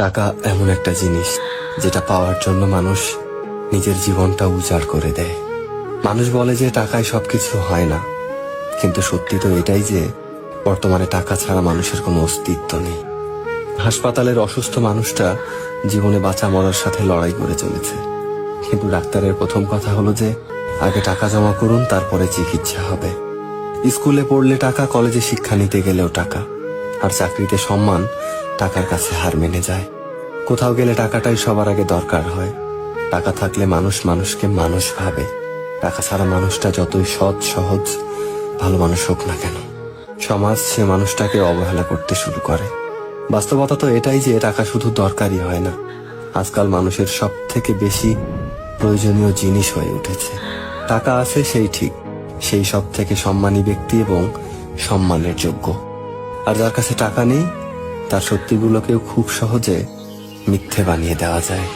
টাকা এমন একটা জিনিস যেটা পাওয়ার জন্য মানুষ নিজের জীবনটা উজাড় করে দেয়। মানুষ বলে যে টাকায় সবকিছু হয় না, কিন্তু সত্যি তো এটাই যে বর্তমানে টাকা ছাড়া মানুষের কোনো অস্তিত্ব নেই। হাসপাতালের অসুস্থ মানুষটা জীবনে বাঁচা মরার সাথে লড়াই করে চলেছে, কিন্তু ডাক্তারের প্রথম কথা হলো যে আগে টাকা জমা করুন, তারপরে চিকিৎসা হবে। স্কুলে পড়লে টাকা, কলেজে শিক্ষা নিতে গেলেও টাকা, আর চাকরিতে সম্মান টাকার কাছে হার মেনে যায়। কোথাও গেলে টাকাটাই সবার আগে দরকার হয়। টাকা থাকলে মানুষ মানুষকে মানুষ ভাবে। টাকা ছাড়া মানুষটা যতই সৎ সহজ ভালো মানুষ হোক না কেন, সমাজ সে মানুষটাকে অবহেলা করতে শুরু করে। বাস্তবতা তো এটাই যে টাকা শুধু দরকারই হয় না, আজকাল মানুষের সব থেকে বেশি প্রয়োজনীয় জিনিস হয়ে উঠেছে। টাকা আছে সেই ঠিক, সেই সব থেকে সম্মানী ব্যক্তি এবং সম্মানের যোগ্য। আর যার কাছে টাকা নেই, তার সত্যিগুলোকেও খুব সহজে মিথ্যে বানিয়ে দেওয়া যায়।